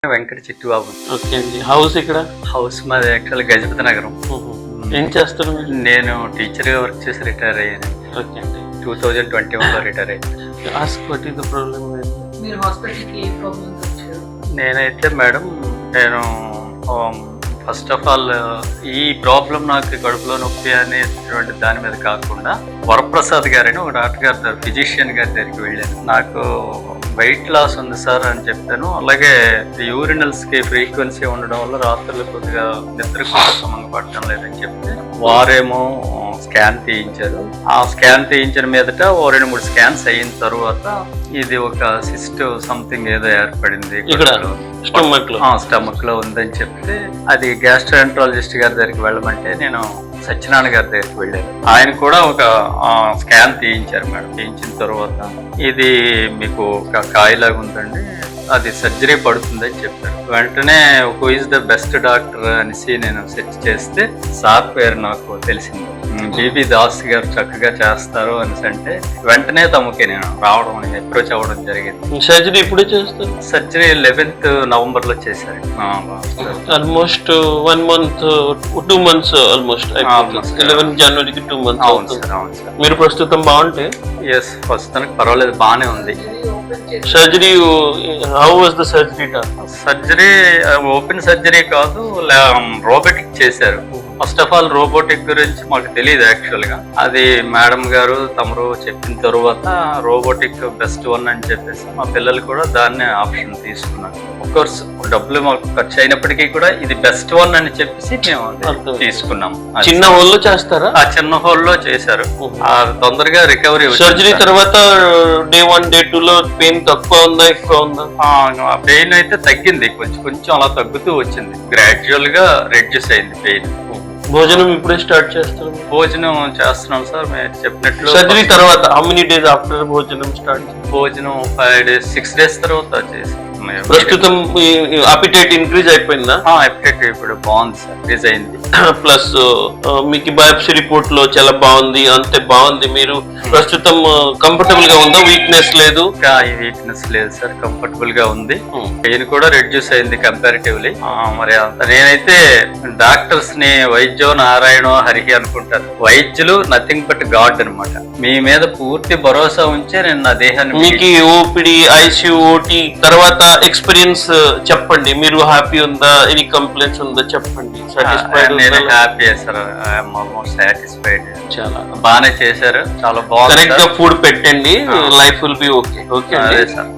Venkata Chittibabu. Okay అండి. House ఇక్కడ? House మాది యాక్చువల్ గజపతి నగరం. ఏం చేస్తారు మీరు? నేను టీచర్గా వర్క్ చేసి రిటైర్ అయ్యాను. ఓకే అండి. 2021లో రిటైర్ అయ్యాను. Ask what is the problem? మీరు హాస్పిటల్కి ఏ ప్రాబ్లమ్స్ వచ్చారు? నేనైతే మేడం నేను ఫస్ట్ ఆఫ్ ఆల్ ఈ ప్రాబ్లం నాకు కడుపులో నొప్పి అనేటువంటి దాని మీద కాకుండా వరప్రసాద్ గారని ఒక డాక్టర్ గారి దగ్గర ఫిజిషియన్ గారి దగ్గరికి వెళ్ళాను. నాకు వెయిట్ లాస్ ఉంది సార్ అని చెప్పాను. అలాగే యూరినల్స్ కి ఫ్రీక్వెన్సీ ఉండడం వల్ల రాత్రులు కొద్దిగా నిద్ర కూడా సమంగా పట్టడం లేదని చెప్తే వారేమో స్కాన్ తీయించారు. ఆ స్కాన్ తీయించిన మీదట 2-3 స్కాన్స్ అయిన తర్వాత ఇది ఒక సిస్ట్ సంథింగ్ ఏదో ఏర్పడింది స్టమక్ లో ఉందని చెప్తే అది గ్యాస్ట్రోఎంట్రాలజిస్ట్ గారి దగ్గరికి వెళ్ళమంటే నేను సత్యనారాయణ గారి దగ్గరికి వెళ్ళాను. ఆయన కూడా ఒక స్కాన్ తీయించారు మేడం. తీయించిన తర్వాత ఇది మీకు ఒక కాయలాగా ఉందండి, అది సర్జరీ పడుతుందని చెప్పారు. వెంటనే who is the best doctor అనేసి నేను సెర్చ్ చేస్తే సార్ పేరు నాకు తెలిసింది. బీబీ దాస్ గారు చక్కగా చేస్తారు అనేసి అంటే వెంటనే తమకి నేను రావడం అప్రోచ్ అవ్వడం జరిగింది. సర్జరీ ఎప్పుడు చేస్తారు? సర్జరీ 11th నవంబర్ లో చేశారు. Almost 1 month 2 months almost 11 జనవరికి 2 months. అవును సార్. మీరు ప్రస్తుతం బాగుంటే? ఎస్, ప్రస్తుతానికి పర్వాలేదు, బాగానే ఉంది. Surgery how was the surgery done? Surgery open surgery కాదు, రోబోటిక్ చేశారు. ఫస్ట్ ఆఫ్ ఆల్ రోబోటిక్ గురించి మాకు తెలియదు యాక్చువల్ గా. అది మేడం గారు తమరు చెప్పిన తర్వాత రోబోటిక్ బెస్ట్ వన్ అని చెప్పేసి మా పిల్లలు కూడా దాన్ని ఆప్షన్ తీసుకున్నారు. ఆఫ్ కోర్స్ డబ్బులు మాకు ఖర్చు అయినప్పటికీ కూడా ఇది బెస్ట్ వన్ అని చెప్పేసి మేము తీసుకున్నాం. చిన్న హోల్లో చేస్తారా? ఆ చిన్న హోల్లో చేశారు. తొందరగా రికవరీ. సర్జరీ తర్వాత డే 1 డే 2 లో పెయిన్ తక్కువ ఉందా ఎక్కువ ఉందా? పెయిన్ అయితే తగ్గింది, కొంచెం అలా తగ్గుతూ వచ్చింది. గ్రాడ్యువల్ గా రెడ్యూస్ అయింది పెయిన్. భోజనం ఇప్పుడే స్టార్ట్ చేస్తారు? భోజనం చేస్తున్నాం సార్ మీరు చెప్పినట్లు. సర్జరీ తర్వాత హౌ మెనీ డేస్ ఆఫ్టర్ భోజనం స్టార్ట్? భోజనం 5 days 6 days తర్వాత చేసి. ప్రస్తుతం అపిటైట్ ఇంక్రీజ్ అయిపోయిందా? అపిటైట్ ఇప్పుడు బాగుంది సార్, ఇంక్రీజ్ అయింది. ప్లస్ మీకు బయాప్సీ రిపోర్ట్ లో చాలా బాగుంది, అంతే బాగుంది. మీరు ప్రస్తుతం కంఫర్టబుల్ గా ఉందా? వీక్నెస్ లేదు? వీక్నెస్ లేదు సార్, కంఫర్టబుల్ గా ఉంది. పెయిన్ కూడా రెడ్యూస్ అయింది కంపారిటివ్లీ. మరి నేనైతే డాక్టర్స్ ని వైద్యో నారాయణో హరికి అనుకుంటాను. వైద్యులు నథింగ్ బట్ గాడ్ అనమాట. మీ మీద పూర్తి భరోసా ఉంచే నేను నా దేహాన్ని. మీకు ఓపీడీ ఐసీయూ ఓటీ తర్వాత ఎక్స్పీరియన్స్ చెప్పండి. మీరు హ్యాపీ ఉందా? ఎనీ కంప్లైంట్స్ ఉందా చెప్పండి. సాటిస్ఫైడ్? నేను happy sir, I'm almost satisfied. చాలా బాగానే చేశారు, చాలా బాగుంది. కరెక్ట్ గా ఫుడ్ పెట్టండి, life will be okay. Okay అదే సార్.